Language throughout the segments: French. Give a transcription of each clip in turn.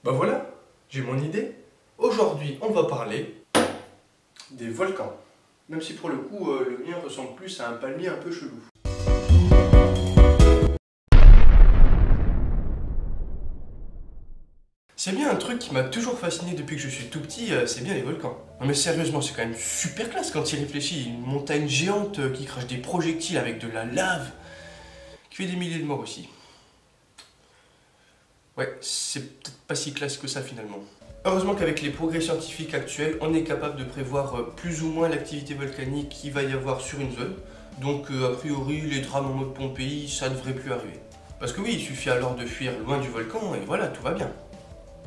Bah voilà, j'ai mon idée. Aujourd'hui, on va parler des volcans. Même si pour le coup, le mien ressemble plus à un palmier un peu chelou. C'est bien un truc qui m'a toujours fasciné depuis que je suis tout petit, c'est bien les volcans. Non mais sérieusement, c'est quand même super classe quand il réfléchit. Une montagne géante qui crache des projectiles avec de la lave, qui fait des milliers de morts aussi. Ouais, c'est peut-être pas si classe que ça finalement. Heureusement qu'avec les progrès scientifiques actuels, on est capable de prévoir plus ou moins l'activité volcanique qu'il va y avoir sur une zone. Donc a priori, les drames en mode Pompéi, ça ne devrait plus arriver. Parce que oui, il suffit alors de fuir loin du volcan et voilà, tout va bien.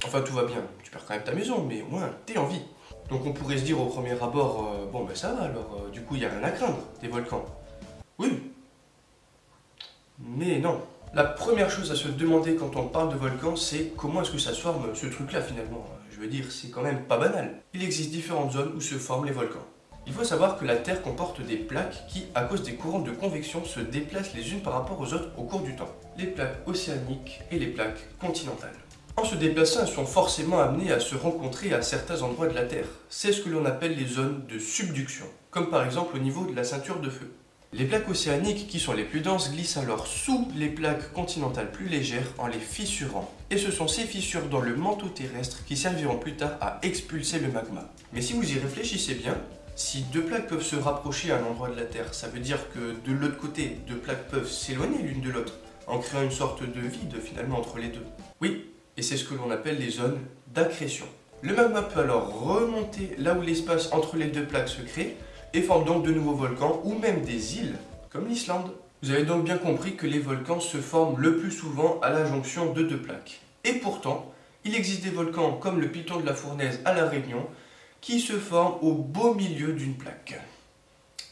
Enfin, tout va bien, tu perds quand même ta maison, mais au moins, t'es en vie. Donc on pourrait se dire au premier abord, bon ben ça va alors, du coup il n'y a rien à craindre des volcans. Oui, mais non. La première chose à se demander quand on parle de volcan, c'est comment est-ce que ça se forme ce truc-là finalement. Je veux dire, c'est quand même pas banal. Il existe différentes zones où se forment les volcans. Il faut savoir que la Terre comporte des plaques qui, à cause des courants de convection, se déplacent les unes par rapport aux autres au cours du temps. Les plaques océaniques et les plaques continentales. En se déplaçant, elles sont forcément amenées à se rencontrer à certains endroits de la Terre. C'est ce que l'on appelle les zones de subduction, comme par exemple au niveau de la ceinture de feu. Les plaques océaniques, qui sont les plus denses, glissent alors sous les plaques continentales plus légères en les fissurant. Et ce sont ces fissures dans le manteau terrestre qui serviront plus tard à expulser le magma. Mais si vous y réfléchissez bien, si deux plaques peuvent se rapprocher à un endroit de la Terre, ça veut dire que de l'autre côté, deux plaques peuvent s'éloigner l'une de l'autre, en créant une sorte de vide finalement entre les deux. Oui, et c'est ce que l'on appelle les zones d'accrétion. Le magma peut alors remonter là où l'espace entre les deux plaques se crée, et forment donc de nouveaux volcans ou même des îles, comme l'Islande. Vous avez donc bien compris que les volcans se forment le plus souvent à la jonction de deux plaques. Et pourtant, il existe des volcans comme le Piton de la Fournaise à La Réunion, qui se forment au beau milieu d'une plaque.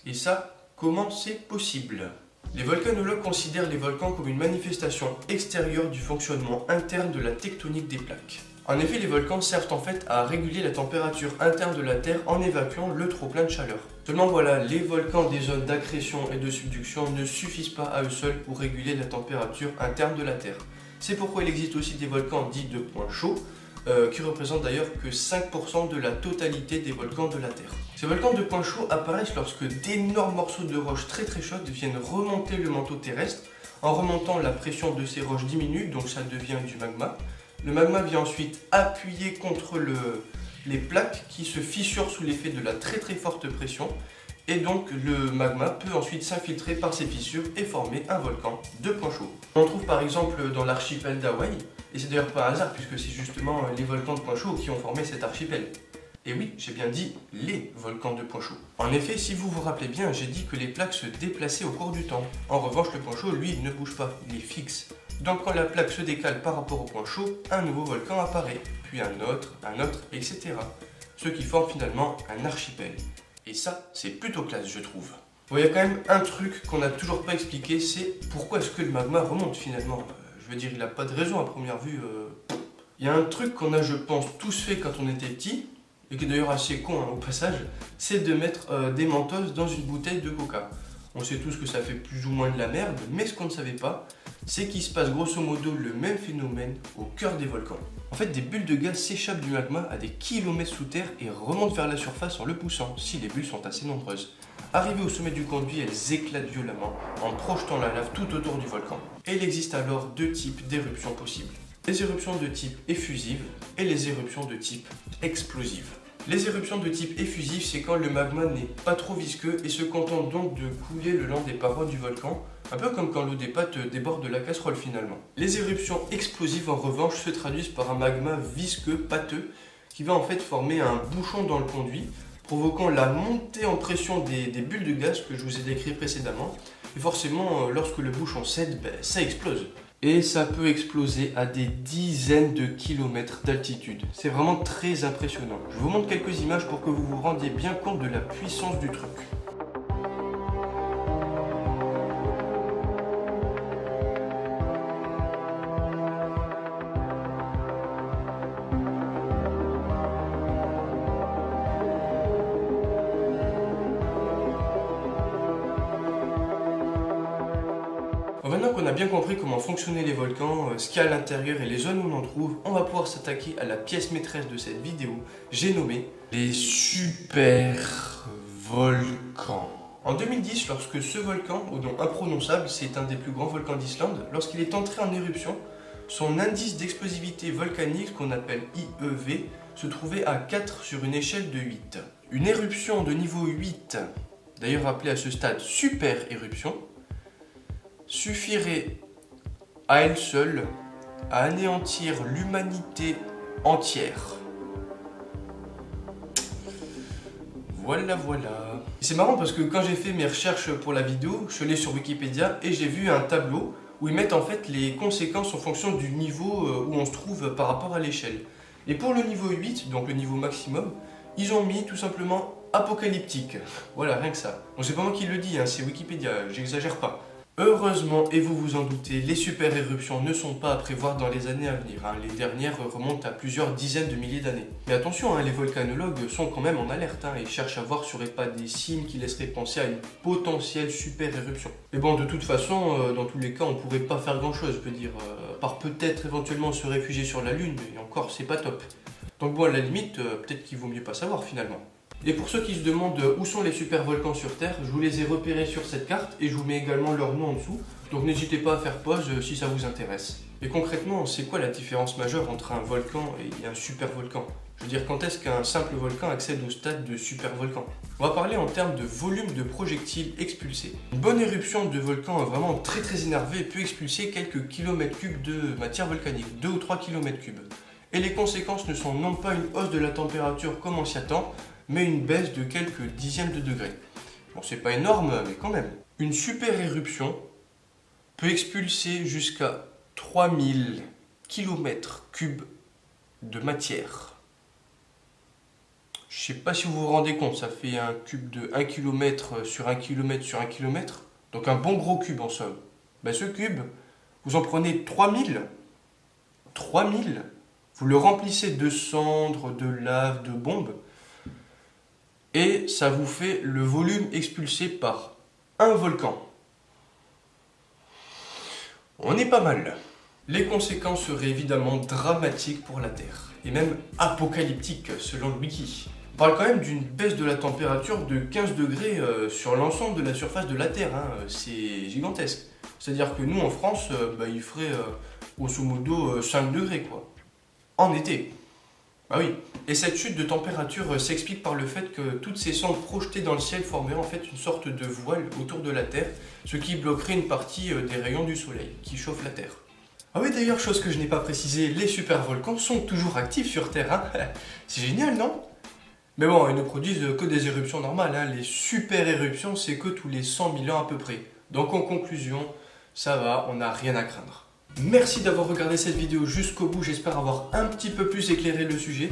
Et ça, comment c'est possible ? Les volcanologues considèrent les volcans comme une manifestation extérieure du fonctionnement interne de la tectonique des plaques. En effet, les volcans servent en fait à réguler la température interne de la Terre en évacuant le trop-plein de chaleur. Seulement voilà, les volcans des zones d'accrétion et de subduction ne suffisent pas à eux seuls pour réguler la température interne de la Terre. C'est pourquoi il existe aussi des volcans dits de points chauds, qui représentent d'ailleurs que 5% de la totalité des volcans de la Terre. Ces volcans de points chauds apparaissent lorsque d'énormes morceaux de roches très chaudes viennent remonter le manteau terrestre. En remontant, la pression de ces roches diminue, donc ça devient du magma. Le magma vient ensuite appuyer contre les plaques qui se fissurent sous l'effet de la très forte pression. Et donc le magma peut ensuite s'infiltrer par ces fissures et former un volcan de points chauds. On trouve par exemple dans l'archipel d'Hawaï, et c'est d'ailleurs pas un hasard puisque c'est justement les volcans de points chauds qui ont formé cet archipel. Et oui, j'ai bien dit les volcans de points chauds. En effet, si vous vous rappelez bien, j'ai dit que les plaques se déplaçaient au cours du temps. En revanche, le point chaud, lui, il ne bouge pas, il est fixe. Donc quand la plaque se décale par rapport au point chaud, un nouveau volcan apparaît, puis un autre, etc. Ce qui forme finalement un archipel. Et ça, c'est plutôt classe, je trouve. Bon, il y a quand même un truc qu'on n'a toujours pas expliqué, c'est pourquoi est-ce que le magma remonte finalement. Je veux dire, il n'a pas de raison à première vue. Il y a un truc qu'on a, je pense, tous fait quand on était petit, et qui est d'ailleurs assez con au passage, c'est de mettre des mentos dans une bouteille de coca. On sait tous que ça fait plus ou moins de la merde, mais ce qu'on ne savait pas, c'est qu'il se passe grosso modo le même phénomène au cœur des volcans. En fait, des bulles de gaz s'échappent du magma à des kilomètres sous terre et remontent vers la surface en le poussant, si les bulles sont assez nombreuses. Arrivées au sommet du conduit, elles éclatent violemment en projetant la lave tout autour du volcan. Et il existe alors deux types d'éruptions possibles. Les éruptions de type effusive et les éruptions de type explosive. Les éruptions de type effusive, c'est quand le magma n'est pas trop visqueux et se contente donc de couler le long des parois du volcan, un peu comme quand l'eau des pâtes déborde de la casserole finalement. Les éruptions explosives en revanche se traduisent par un magma visqueux, pâteux, qui va en fait former un bouchon dans le conduit, provoquant la montée en pression des bulles de gaz que je vous ai décrit précédemment. Et forcément, lorsque le bouchon cède, ça explose. Et ça peut exploser à des dizaines de kilomètres d'altitude. C'est vraiment très impressionnant. Je vous montre quelques images pour que vous vous rendiez bien compte de la puissance du truc. Bon, maintenant qu'on a bien compris comment fonctionnaient les volcans, ce qu'il y a à l'intérieur et les zones où on en trouve, on va pouvoir s'attaquer à la pièce maîtresse de cette vidéo, j'ai nommé les super volcans. En 2010, lorsque ce volcan, au nom imprononçable, c'est un des plus grands volcans d'Islande, lorsqu'il est entré en éruption, son indice d'explosivité volcanique, qu'on appelle IEV, se trouvait à 4 sur une échelle de 8. Une éruption de niveau 8, d'ailleurs appelée à ce stade super éruption, suffirait à elle seule à anéantir l'humanité entière. Voilà. C'est marrant parce que quand j'ai fait mes recherches pour la vidéo, je suis allé sur Wikipédia et j'ai vu un tableau où ils mettent en fait les conséquences en fonction du niveau où on se trouve par rapport à l'échelle. Et pour le niveau 8, donc le niveau maximum, ils ont mis tout simplement apocalyptique. Voilà, rien que ça. Bon, c'est pas moi qui le dis, hein, c'est Wikipédia, j'exagère pas. Heureusement, et vous vous en doutez, les super éruptions ne sont pas à prévoir dans les années à venir. Hein. Les dernières remontent à plusieurs dizaines de milliers d'années. Mais attention, hein, les volcanologues sont quand même en alerte et cherchent à voir s'il n'y aurait pas des signes qui laisseraient penser à une potentielle super éruption. Mais bon, de toute façon, dans tous les cas, on pourrait pas faire grand chose, je veux dire, par peut-être éventuellement se réfugier sur la Lune, et encore, c'est pas top. Donc bon, à la limite, peut-être qu'il vaut mieux pas savoir finalement. Et pour ceux qui se demandent où sont les super volcans sur Terre, je vous les ai repérés sur cette carte et je vous mets également leur nom en dessous. Donc n'hésitez pas à faire pause si ça vous intéresse. Et concrètement, c'est quoi la différence majeure entre un volcan et un super volcan? Je veux dire, quand est-ce qu'un simple volcan accède au stade de super volcan? On va parler en termes de volume de projectiles expulsés. Une bonne éruption de volcan vraiment très énervée peut expulser quelques kilomètres cubes de matière volcanique, 2 ou 3 kilomètres cubes. Et les conséquences ne sont non pas une hausse de la température comme on s'y attend, mais une baisse de quelques dixièmes de degrés. Bon, c'est pas énorme, mais quand même. Une super éruption peut expulser jusqu'à 3000 km3 de matière. Je sais pas si vous vous rendez compte, ça fait un cube de 1 km sur 1 km sur 1 km, donc un bon gros cube en somme. Ben, ce cube, vous en prenez 3000, vous le remplissez de cendres, de lave, de bombes, et ça vous fait le volume expulsé par un volcan. On est pas mal. Les conséquences seraient évidemment dramatiques pour la Terre, et même apocalyptiques selon le wiki. On parle quand même d'une baisse de la température de 15 degrés sur l'ensemble de la surface de la Terre, hein. C'est gigantesque. C'est-à-dire que nous en France, il ferait grosso modo 5 degrés quoi, en été. Ah oui, et cette chute de température s'explique par le fait que toutes ces cendres projetées dans le ciel formeraient en fait une sorte de voile autour de la Terre, ce qui bloquerait une partie des rayons du soleil qui chauffent la Terre. Ah oui, d'ailleurs, chose que je n'ai pas précisé, les supervolcans sont toujours actifs sur Terre, hein. C'est génial, non? Mais bon, ils ne produisent que des éruptions normales, hein. Les super éruptions, c'est que tous les 100 000 ans à peu près. Donc en conclusion, ça va, on n'a rien à craindre. Merci d'avoir regardé cette vidéo jusqu'au bout, j'espère avoir un petit peu plus éclairé le sujet.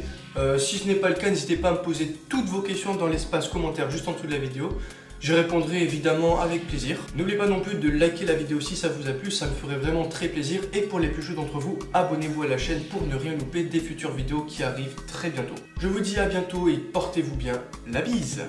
Si ce n'est pas le cas, n'hésitez pas à me poser toutes vos questions dans l'espace commentaire juste en dessous de la vidéo. Je répondrai évidemment avec plaisir. N'oubliez pas non plus de liker la vidéo si ça vous a plu, ça me ferait vraiment très plaisir. Et pour les plus chauds d'entre vous, abonnez-vous à la chaîne pour ne rien louper des futures vidéos qui arrivent très bientôt. Je vous dis à bientôt et portez-vous bien, la bise!